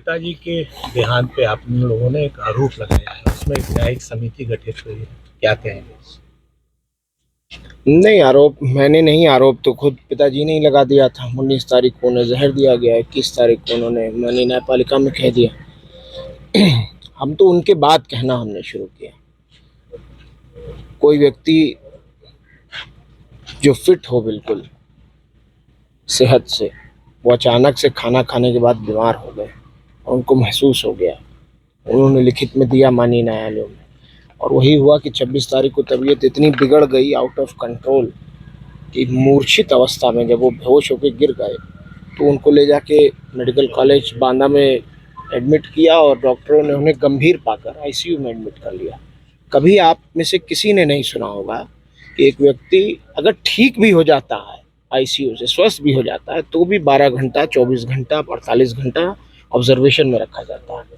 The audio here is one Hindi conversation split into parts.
पिताजी के देहांत पे आप लोगों ने एक आरोप लगाया है, उसमें एक न्यायिक समिति गठित हुई है, क्या कहेंगे? नहीं, आरोप मैंने नहीं, आरोप तो खुद पिताजी ने ही लगा दिया था। 19 तारीख को उन्हें जहर दिया गया, 21 तारीख को उन्होंने मनी न्यायपालिका में कह दिया। हम तो उनके बाद कहना हमने शुरू किया। कोई व्यक्ति जो फिट हो बिल्कुल सेहत से, वो अचानक से खाना खाने के बाद बीमार हो गए और उनको महसूस हो गया। उन्होंने लिखित में दिया माननीय न्यायालयों में, और वही हुआ कि 26 तारीख को तबीयत इतनी बिगड़ गई, आउट ऑफ कंट्रोल, कि मूर्छित अवस्था में जब वो बेहोश होकर गिर गए तो उनको ले जाके मेडिकल कॉलेज बांदा में एडमिट किया और डॉक्टरों ने उन्हें गंभीर पाकर आईसीयू में एडमिट कर लिया। कभी आप में से किसी ने नहीं सुना होगा कि एक व्यक्ति अगर ठीक भी हो जाता है, आईसीयू से स्वस्थ भी हो जाता है, तो भी 12 घंटा, 24 घंटा, 48 घंटा ऑब्जर्वेशन में रखा जाता है।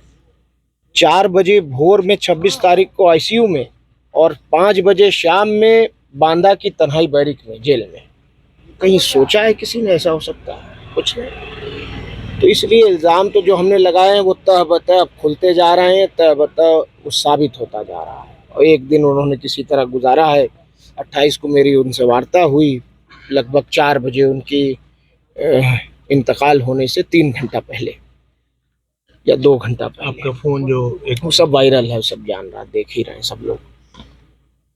4 बजे भोर में 26 तारीख को आईसीयू में और 5 बजे शाम में बांदा की तन्हाई बैरिक में, जेल में। कहीं सोचा है किसी ने ऐसा हो सकता है? कुछ नहीं। तो इसलिए इल्ज़ाम तो जो हमने लगाए हैं वो तह बतह खुलते जा रहे हैं, तह बतह वो साबित होता जा रहा है। और एक दिन उन्होंने किसी तरह गुजारा है। 28 को मेरी उनसे वार्ता हुई, लगभग 4 बजे उनकी इंतकाल होने से 3 घंटा पहले या 2 घंटा पहले। आपका फोन जो एक वो सब वायरल है, सब जान रहा, देख ही रहे हैं सब लोग।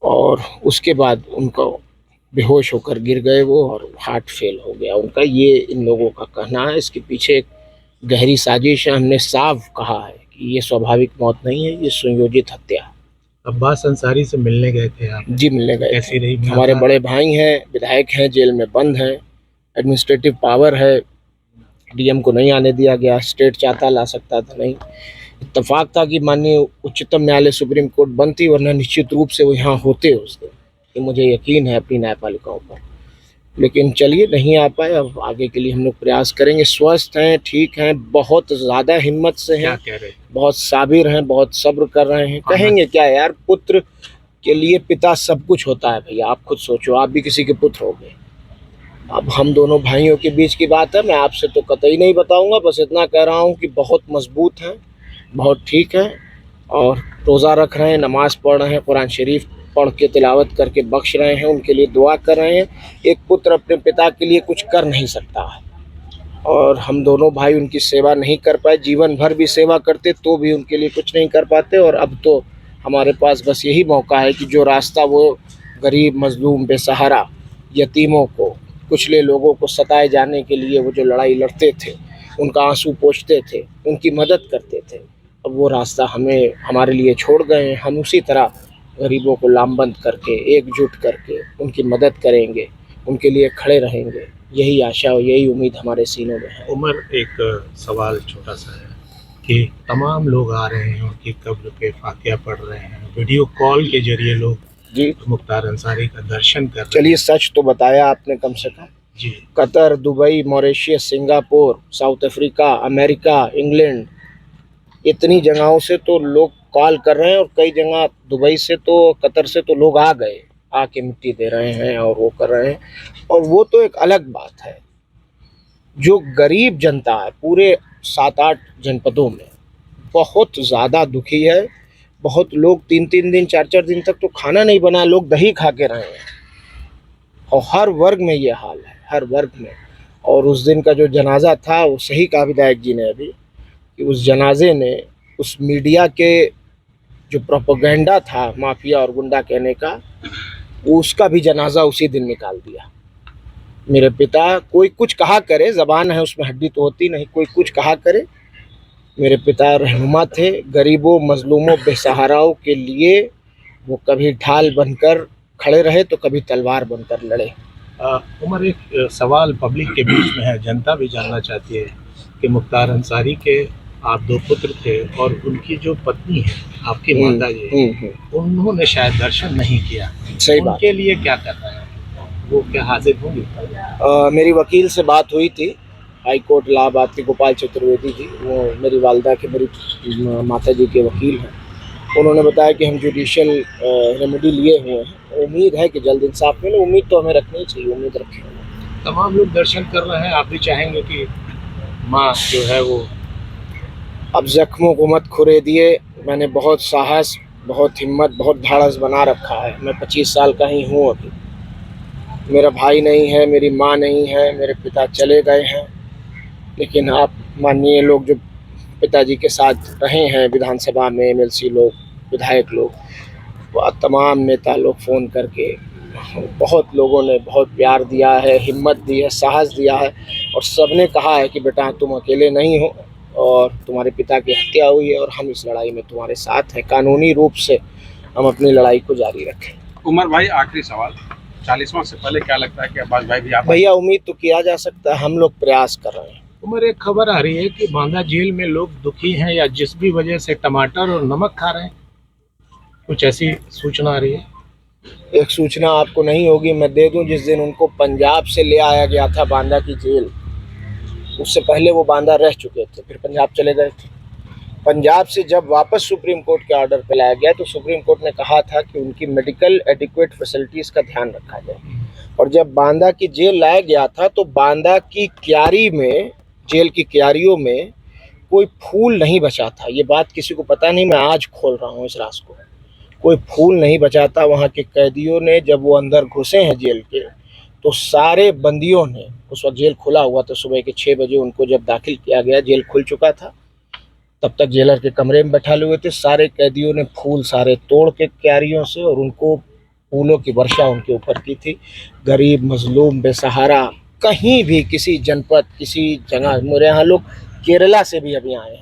और उसके बाद उनको बेहोश होकर गिर गए वो, और हार्ट फेल हो गया उनका। ये इन लोगों का कहना है। इसके पीछे एक गहरी साजिश है। हमने साफ कहा है कि ये स्वाभाविक मौत नहीं है, ये सुनियोजित हत्या है। अब्बास अंसारी से मिलने गए थे आप? जी, मिलने गए। कैसी रही मुलाकात? हमारे बड़े भाई हैं, विधायक हैं, जेल में बंद हैं, एडमिनिस्ट्रेटिव पावर है, डीएम को नहीं आने दिया गया, स्टेट चाहता ला सकता था नहीं। इत्तेफाक था कि माननीय उच्चतम न्यायालय सुप्रीम कोर्ट बंद थी, वरना निश्चित रूप से वो यहाँ होते उस दिन, ये मुझे यकीन है अपनी न्यायपालिकाओं पर। लेकिन चलिए, नहीं आ पाए, अब आगे के लिए हम लोग प्रयास करेंगे। स्वस्थ हैं, ठीक हैं, बहुत ज़्यादा हिम्मत से हैं, बहुत साबिर हैं, बहुत सब्र कर रहे हैं। कहेंगे क्या यार, पुत्र के लिए पिता सब कुछ होता है भैया। आप खुद सोचो, आप भी किसी के पुत्र हो गए। अब हम दोनों भाइयों के बीच की बात है, मैं आपसे तो कतई नहीं बताऊंगा, बस इतना कह रहा हूँ कि बहुत मजबूत हैं, बहुत ठीक हैं, और रोज़ा रख रहे हैं, नमाज़ पढ़ रहे हैं, कुरान शरीफ पढ़ के तिलावत करके बख्श रहे हैं, उनके लिए दुआ कर रहे हैं। एक पुत्र अपने पिता के लिए कुछ कर नहीं सकता है, और हम दोनों भाई उनकी सेवा नहीं कर पाए। जीवन भर भी सेवा करते तो भी उनके लिए कुछ नहीं कर पाते। और अब तो हमारे पास बस यही मौका है कि जो रास्ता वो गरीब, मजलूम, बेसहारा, यतीमों को, कुचले लोगों को सताए जाने के लिए वो जो लड़ाई लड़ते थे, उनका आंसू पोंछते थे, उनकी मदद करते थे, अब वो रास्ता हमें, हमारे लिए छोड़ गए हैं। हम उसी तरह गरीबों को लामबंद करके, एकजुट करके उनकी मदद करेंगे, उनके लिए खड़े रहेंगे। यही आशा और यही उम्मीद हमारे सीनों में है। उमर, एक सवाल छोटा सा है कि तमाम लोग आ रहे हैं, उनकी कब्र पे फातिहा पढ़ रहे हैं, वीडियो कॉल के जरिए लोग जी मुख्तार अंसारी का दर्शन कर रहे हैं। चलिए, सच तो बताया आपने कम से कम। जी, Qatar, Dubai, Mauritius, Singapore, South Africa, America, England, इतनी जगहों से तो लोग कॉल कर रहे हैं, और कई जगह दुबई से तो, कतर से तो लोग आ गए, आके मिट्टी दे रहे हैं और वो कर रहे हैं। और वो तो एक अलग बात है। जो गरीब जनता है पूरे 7-8 जनपदों में, बहुत ज़्यादा दुखी है। बहुत लोग 3-3 दिन, 4-4 दिन तक तो खाना नहीं बना, लोग दही खा के रहे हैं। और हर वर्ग में ये हाल है, हर वर्ग में। और उस दिन का जो जनाजा था, वो सही कहा विधायक जी ने अभी, कि उस जनाजे ने, उस मीडिया के जो प्रोपेगेंडा था माफिया और गुंडा कहने का, उसका भी जनाजा उसी दिन निकाल दिया। मेरे पिता, कोई कुछ कहा करे, ज़बान है उसमें हड्डी तो होती नहीं, कोई कुछ कहा करे, मेरे पिता रहनुमा थे। गरीबों, मजलूमों, बेसहाराओं के लिए वो कभी ढाल बनकर खड़े रहे तो कभी तलवार बनकर लड़े। उमर, एक सवाल पब्लिक के बीच में है, जनता भी जानना चाहती है कि मुख्तार अंसारी के आप 2 पुत्र थे, और उनकी जो पत्नी है, आपकी माता जी, उन्होंने शायद दर्शन नहीं किया। सही बात। उनके लिए क्या करना है, वो क्या हाजिर होंगी? मेरी वकील से बात हुई थी, हाई कोर्ट इलाहाबाद के गोपाल चतुर्वेदी जी, वो मेरी वालदा के, मेरी माता जी के वकील हैं। उन्होंने बताया कि हम जुडिशियल रेमेडी लिए हुए हैं, उम्मीद है कि जल्द इंसाफ मिले। उम्मीद तो हमें रखनी चाहिए, उम्मीद रखें। तमाम लोग दर्शन कर रहे हैं, आप भी चाहेंगे कि माँ जो है वो अब जख्मों को मत खुरे दिए। मैंने बहुत साहस, बहुत हिम्मत, बहुत धाड़स बना रखा है। मैं 25 साल का ही हूँ अभी। मेरा भाई नहीं है, मेरी माँ नहीं है, मेरे पिता चले गए हैं। लेकिन आप माननीय लोग जो पिताजी के साथ रहे हैं विधानसभा में, एमएलसी लोग, विधायक लोग, वह तमाम नेता लोग फ़ोन करके, बहुत लोगों ने बहुत प्यार दिया है, हिम्मत दी है, साहस दिया है, और सबने कहा है कि बेटा तुम अकेले नहीं हो और तुम्हारे पिता की हत्या हुई है और हम इस लड़ाई में तुम्हारे साथ हैं। कानूनी रूप से हम अपनी लड़ाई को जारी रखें। उमर भाई, आखिरी सवाल, 40वां से पहले क्या लगता है कि अब्बास भाई भी आप भैया उम्मीद तो किया जा सकता है, हम लोग प्रयास कर रहे हैं। उमर, एक खबर आ रही है कि बांदा जेल में लोग दुखी हैं या जिस भी वजह से टमाटर और नमक खा रहे हैं, कुछ ऐसी सूचना आ रही है? एक सूचना आपको नहीं होगी, मैं दे दूं। जिस दिन उनको पंजाब से ले आया गया था बांदा की जेल, उससे पहले वो बांदा रह चुके थे, फिर पंजाब चले गए थे। पंजाब से जब वापस सुप्रीम कोर्ट के ऑर्डर पे लाया गया तो सुप्रीम कोर्ट ने कहा था कि उनकी मेडिकल एडिक्वेट फैसिलिटीज़ का ध्यान रखा जाए। और जब बांदा की जेल लाया गया था तो बांदा की क्यारी में, जेल की क्यारियों में कोई फूल नहीं बचा था। ये बात किसी को पता नहीं, मैं आज खोल रहा हूँ इस राज को। कोई फूल नहीं बचा था। वहाँ के कैदियों ने, जब वो अंदर घुसे हैं जेल के, तो सारे बंदियों ने, उस वक्त जेल खुला हुआ था, सुबह के 6 बजे उनको जब दाखिल किया गया, जेल खुल चुका था, तब तक जेलर के कमरे में बैठा हुए थे। सारे कैदियों ने फूल सारे तोड़ के क्यारियों से और उनको फूलों की वर्षा उनके ऊपर की थी। गरीब, मजलूम, बेसहारा, कहीं भी किसी जनपद, किसी जगह, मेरे यहाँ लोग केरला से भी अभी आए हैं।